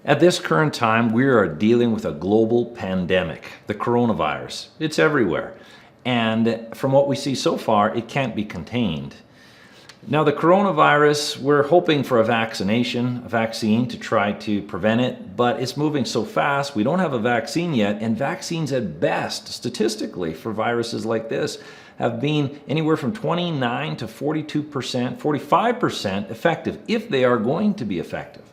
At this current time, we are dealing with a global pandemic, the coronavirus. It's everywhere. And from what we see so far, it can't be contained. Now, the coronavirus, we're hoping for a vaccine to try to prevent it, but it's moving so fast, we don't have a vaccine yet, and vaccines at best, statistically, for viruses like this, have been anywhere from 29 to 42%, 45% effective, if they are going to be effective.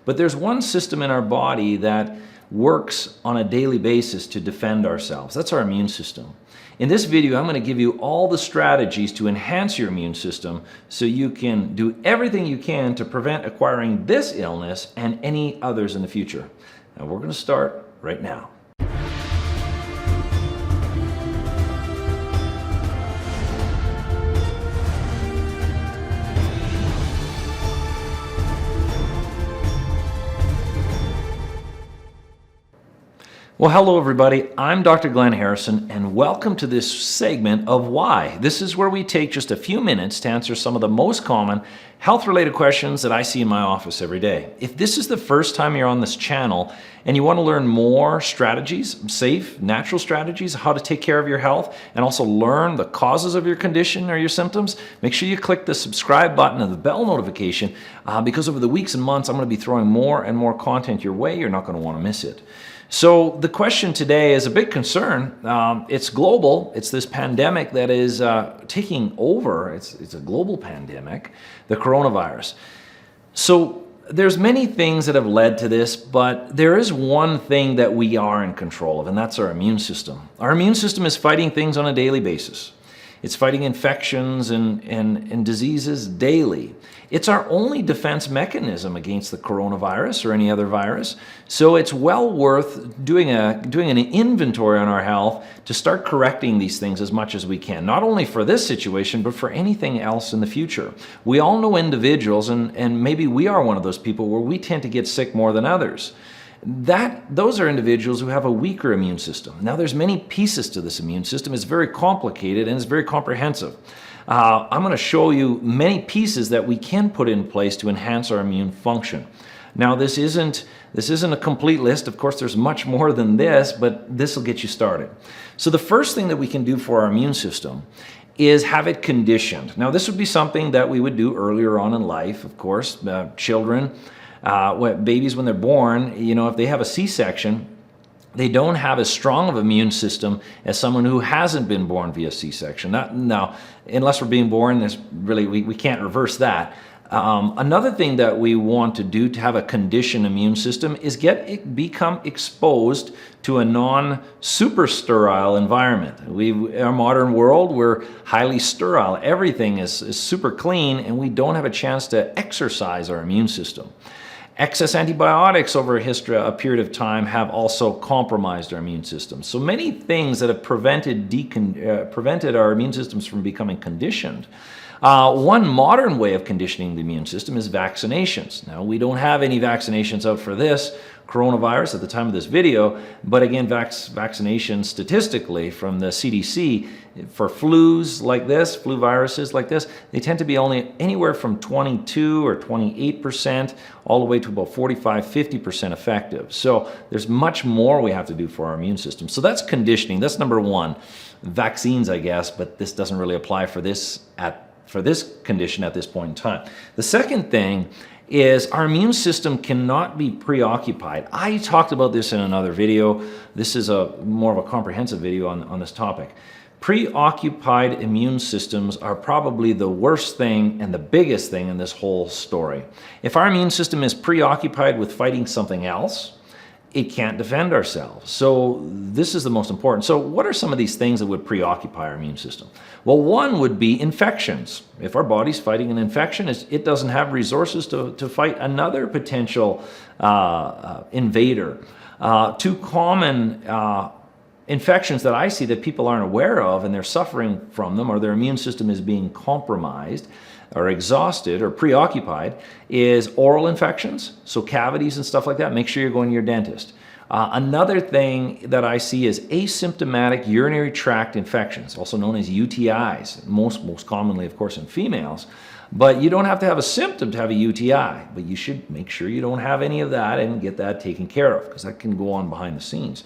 But there's one system in our body that works on a daily basis to defend ourselves. That's our immune system. In this video, I'm going to give you all the strategies to enhance your immune system so you can do everything you can to prevent acquiring this illness and any others in the future. Now, we're going to start right now. Well, hello everybody, I'm Dr. Glenn Harrison and welcome to this segment of Why. This is where we take just a few minutes to answer some of the most common health-related questions that I see in my office every day. If this is the first time you're on this channel and you want to learn more strategies, safe, natural strategies, how to take care of your health, and also learn the causes of your condition or your symptoms, make sure you click the subscribe button and the bell notification because over the weeks and months I'm going to be throwing more and more content your way. You're not going to want to miss it. So the question today is a big concern. It's global. It's this pandemic that is taking over. It's a global pandemic, the coronavirus. So there's many things that have led to this, but there is one thing that we are in control of, and that's our immune system. Our immune system is fighting things on a daily basis. It's fighting infections and diseases daily. It's our only defense mechanism against the coronavirus or any other virus. So it's well worth doing an inventory on our health to start correcting these things as much as we can, not only for this situation, but for anything else in the future. We all know individuals, and maybe we are one of those people where we tend to get sick more than others. Those are individuals who have a weaker immune system. Now, there's many pieces to this immune system. It's very complicated and it's very comprehensive. I'm going to show you many pieces that we can put in place to enhance our immune function. Now, this isn't a complete list. Of course, there's much more than this, but this will get you started. So the first thing that we can do for our immune system is have it conditioned. Now, this would be something that we would do earlier on in life, of course. Children, babies when they're born, if they have a C-section, they don't have as strong of an immune system as someone who hasn't been born via C-section. Now, unless we're being born, we can't reverse that. Another thing that we want to do to have a conditioned immune system is become exposed to a non-super sterile environment. Our modern world, we're highly sterile. Everything is super clean, and we don't have a chance to exercise our immune system. Excess antibiotics over a period of time have also compromised our immune system. So many things that have prevented our immune systems from becoming conditioned. One modern way of conditioning the immune system is vaccinations. Now, we don't have any vaccinations out for this coronavirus at the time of this video, but again, vaccinations statistically from the CDC for flus like this, flu viruses like this, they tend to be only anywhere from 22 or 28% all the way to about 45, 50% effective. So there's much more we have to do for our immune system. So that's conditioning. That's number one. Vaccines, I guess, but this doesn't really apply for this condition at this point in time. The second thing is our immune system cannot be preoccupied. I talked about this in another video. This is more of a comprehensive video on this topic. Preoccupied immune systems are probably the worst thing and the biggest thing in this whole story. If our immune system is preoccupied with fighting something else, it can't defend ourselves. So this is the most important. So what are some of these things that would preoccupy our immune system? Well, one would be infections. If our body's fighting an infection, it doesn't have resources to fight another potential invader. Two common infections that I see that people aren't aware of and they're suffering from them, or their immune system is being compromised or exhausted or preoccupied, is oral infections, so cavities and stuff like that. Make sure you're going to your dentist. Another thing that I see is asymptomatic urinary tract infections, also known as UTIs, most commonly, of course, in females. But you don't have to have a symptom to have a UTI, but you should make sure you don't have any of that and get that taken care of, because that can go on behind the scenes.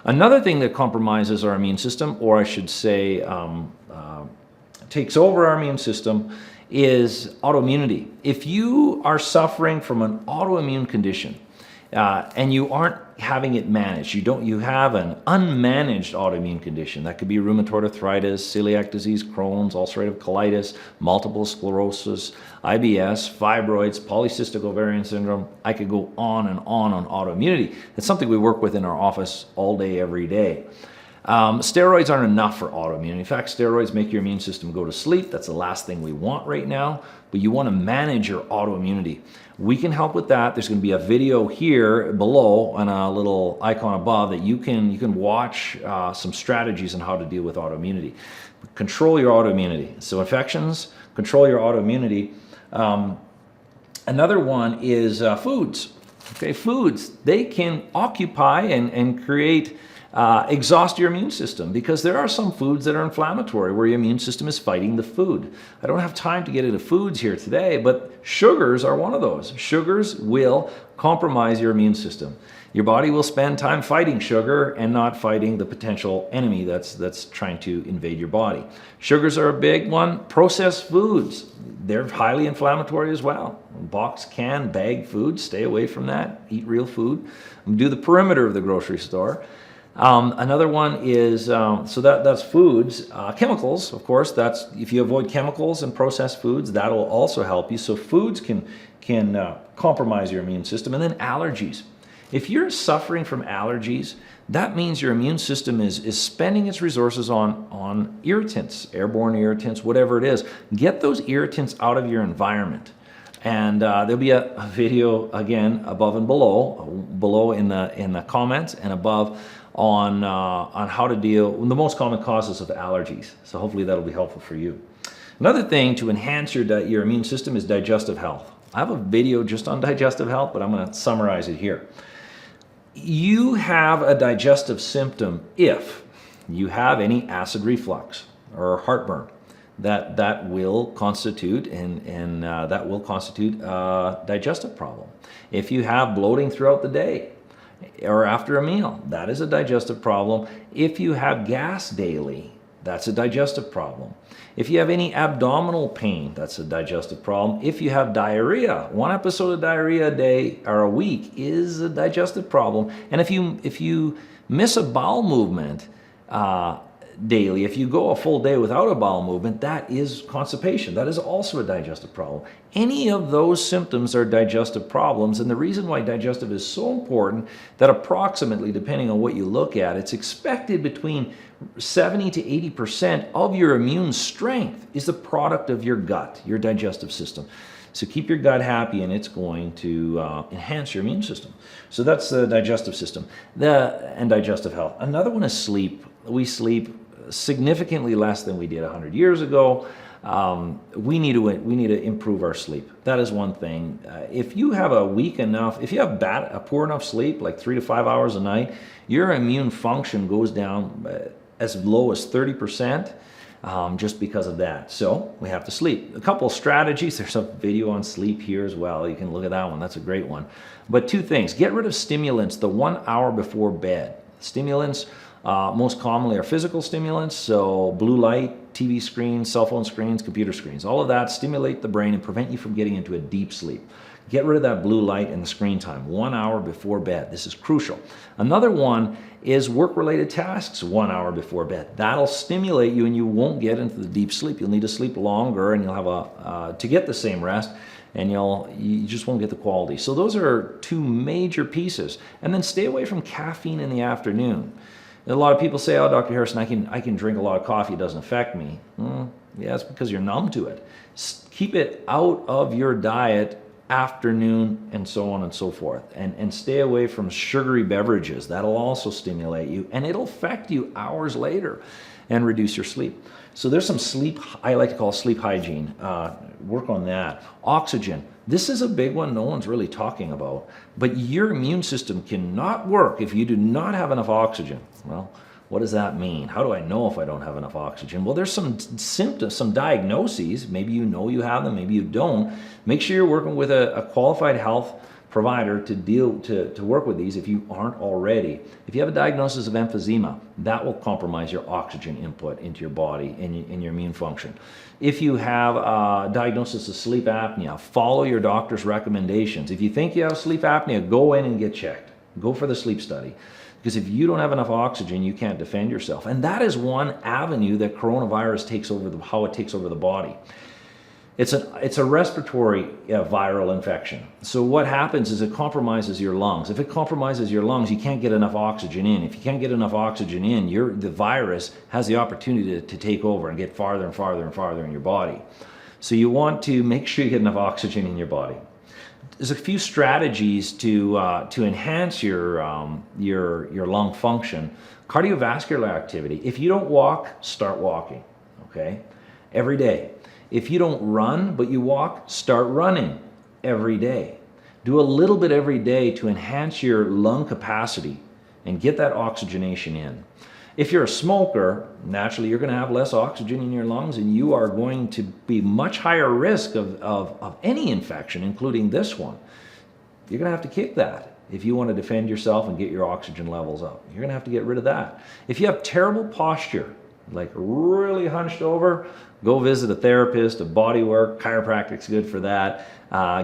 Another thing that compromises our immune system, or I should say takes over our immune system, is autoimmunity. If you are suffering from an autoimmune condition and you aren't having it managed, you have an unmanaged autoimmune condition. That could be rheumatoid arthritis, celiac disease, Crohn's, ulcerative colitis, multiple sclerosis, IBS, fibroids, polycystic ovarian syndrome. I could go on on autoimmunity. It's something we work with in our office all day, every day. Steroids aren't enough for autoimmune. In fact, steroids make your immune system go to sleep. That's the last thing we want right now, but you want to manage your autoimmunity. We can help with that. There's going to be a video here below and a little icon above that you can watch some strategies on how to deal with autoimmunity. Control your autoimmunity. So infections, control your autoimmunity. Another one is foods. Okay, foods, they can occupy and create exhaust your immune system, because there are some foods that are inflammatory where your immune system is fighting the food. I don't have time to get into foods here today, but sugars are one of those. Sugars will compromise your immune system. Your body will spend time fighting sugar and not fighting the potential enemy that's trying to invade your body. Sugars are a big one. Processed foods, they're highly inflammatory as well. Box, can, bag food, stay away from that. Eat real food. Do the perimeter of the grocery store. Another one is, so that's foods. Chemicals, of course, that's, if you avoid chemicals and processed foods, that'll also help you. So foods can compromise your immune system. And then allergies. If you're suffering from allergies, that means your immune system is spending its resources on irritants, airborne irritants, whatever it is. Get those irritants out of your environment. And there'll be a video again above and below in the comments and above on how to deal with the most common causes of allergies. So hopefully that'll be helpful for you. Another thing to enhance your immune system is digestive health. I have a video just on digestive health, but I'm going to summarize it here. You have a digestive symptom if you have any acid reflux or heartburn. That will constitute that will constitute a digestive problem. If you have bloating throughout the day or after a meal, that is a digestive problem. If you have gas daily, that's a digestive problem. If you have any abdominal pain, that's a digestive problem. If you have diarrhea, one episode of diarrhea a day or a week is a digestive problem. And if you miss a bowel movement daily, if you go a full day without a bowel movement, that is constipation. That is also a digestive problem. Any of those symptoms are digestive problems, and the reason why digestive is so important, that approximately, depending on what you look at, it's expected between 70 to 80% of your immune strength is the product of your gut, your digestive system. So keep your gut happy and it's going to enhance your immune system. So that's the digestive system and digestive health. Another one is sleep. We sleep significantly less than we did 100 years ago. We need to improve our sleep. That is one thing. If you have if you have a poor enough sleep, like 3 to 5 hours a night, your immune function goes down as low as 30%. Just because of that. So we have to sleep. A couple of strategies. There's a video on sleep here as well. You can look at that one. That's a great one. But two things. Get rid of stimulants the 1 hour before bed. Stimulants most commonly are physical stimulants. So blue light, TV screens, cell phone screens, computer screens. All of that stimulate the brain and prevent you from getting into a deep sleep. Get rid of that blue light and the screen time 1 hour before bed. This is crucial. Another one is work-related tasks 1 hour before bed. That'll stimulate you and you won't get into the deep sleep. You'll need to sleep longer and you'll have to get the same rest, and you just won't get the quality. So those are two major pieces. And then stay away from caffeine in the afternoon. A lot of people say, oh, Dr. Harrison, I can drink a lot of coffee. It doesn't affect me. Yeah, it's because you're numb to it. Keep it out of your diet afternoon and so on and so forth, and stay away from sugary beverages. That'll also stimulate you and it'll affect you hours later and reduce your sleep. So there's some sleep, I like to call sleep hygiene. Work on that. Oxygen. This is a big one no one's really talking about, but your immune system cannot work if you do not have enough oxygen. Well, What does that mean? How do I know if I don't have enough oxygen? Well, there's some symptoms, some diagnoses. Maybe you know you have them, maybe you don't. Make sure you're working with a qualified health provider to work with these if you aren't already. If you have a diagnosis of emphysema, that will compromise your oxygen input into your body and your immune function. If you have a diagnosis of sleep apnea, follow your doctor's recommendations. If you think you have sleep apnea, go in and get checked. Go for the sleep study. Because if you don't have enough oxygen, you can't defend yourself. And that is one avenue that coronavirus takes over, how it takes over the body. It's a respiratory viral infection. So what happens is it compromises your lungs. If it compromises your lungs, you can't get enough oxygen in. If you can't get enough oxygen in, the virus has the opportunity to take over and get farther and farther and farther in your body. So you want to make sure you get enough oxygen in your body. There's a few strategies to enhance your lung function. Cardiovascular activity. If you don't walk, start walking. Okay, every day. If you don't run but you walk, start running every day. Do a little bit every day to enhance your lung capacity and get that oxygenation in. If you're a smoker, naturally you're going to have less oxygen in your lungs and you are going to be much higher risk of any infection, including this one. You're going to have to kick that if you want to defend yourself and get your oxygen levels up. You're going to have to get rid of that. If you have terrible posture, like really hunched over, go visit a therapist, a body work, chiropractic's good for that.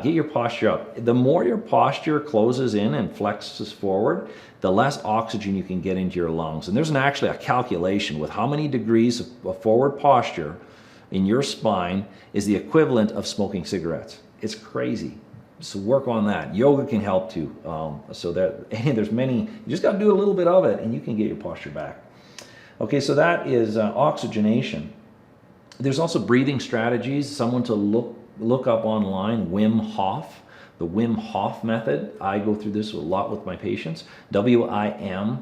Get your posture up. The more your posture closes in and flexes forward, the less oxygen you can get into your lungs. And there's actually a calculation with how many degrees of forward posture in your spine is the equivalent of smoking cigarettes. It's crazy. So work on that. Yoga can help too. There's many, you just got to do a little bit of it and you can get your posture back. Okay, so that is oxygenation. There's also breathing strategies. Someone to look up online, Wim Hof, the Wim Hof method. I go through this a lot with my patients. WIMHOFF,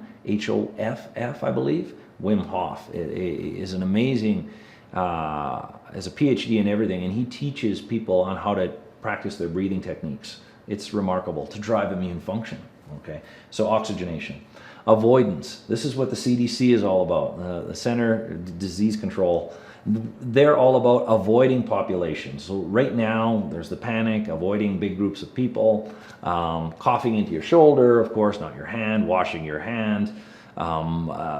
I believe. Wim Hof is an amazing, has a PhD in everything, and he teaches people on how to practice their breathing techniques. It's remarkable to drive immune function. Okay, so oxygenation. Avoidance. This is what the CDC is all about, the Center Disease Control. They're all about avoiding populations. So right now, there's the panic, avoiding big groups of people, coughing into your shoulder, of course, not your hand, washing your hand,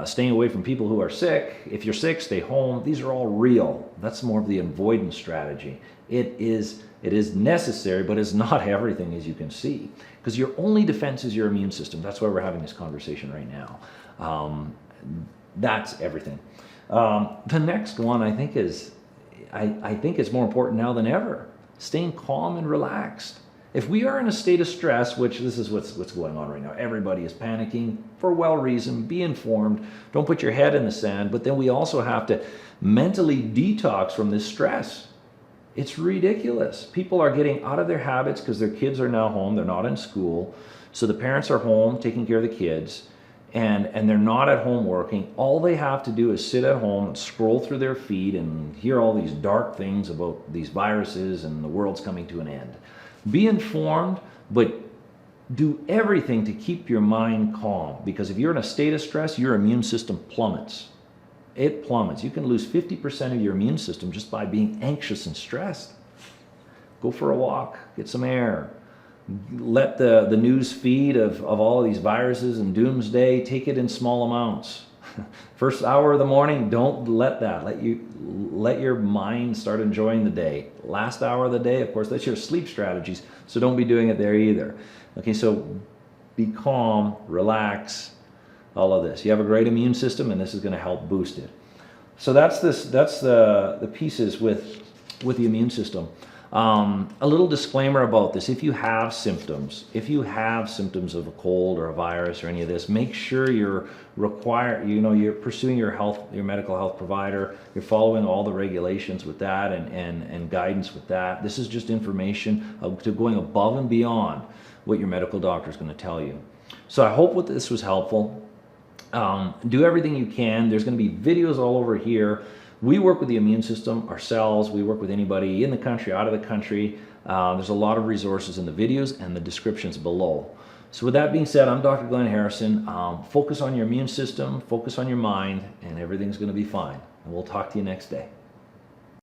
staying away from people who are sick. If you're sick, stay home. These are all real. That's more of the avoidance strategy. It is necessary, but it's not everything, as you can see. Because your only defense is your immune system. That's why we're having this conversation right now. That's everything. The next one I think is more important now than ever. Staying calm and relaxed. If we are in a state of stress, which this is what's going on right now, everybody is panicking for well reason. Be informed. Don't put your head in the sand. But then we also have to mentally detox from this stress. It's ridiculous. People are getting out of their habits because their kids are now home. They're not in school. So the parents are home taking care of the kids, and they're not at home working. All they have to do is sit at home and scroll through their feed and hear all these dark things about these viruses and the world's coming to an end. Be informed, but do everything to keep your mind calm, because if you're in a state of stress, your immune system plummets. It plummets. You can lose 50% of your immune system just by being anxious and stressed. Go for a walk, get some air. Let the news feed of all of these viruses and doomsday, take it in small amounts. First hour of the morning, don't let that. Let your mind start enjoying the day. Last hour of the day, of course, that's your sleep strategies, so don't be doing it there either. Okay, so be calm, relax, all of this. You have a great immune system, and this is going to help boost it. So that's the pieces with the immune system. A little disclaimer about this: if you have symptoms of a cold or a virus or any of this, make sure you're pursuing your medical health provider. You're following all the regulations with that and guidance with that. This is just information to going above and beyond what your medical doctor is going to tell you. So I hope this was helpful. Do everything you can. There's going to be videos all over here. We work with the immune system ourselves. We work with anybody in the country, out of the country. There's a lot of resources in the videos and the descriptions below. So with that being said, I'm Dr. Glenn Harrison. Focus on your immune system, focus on your mind, and everything's going to be fine. And we'll talk to you next day.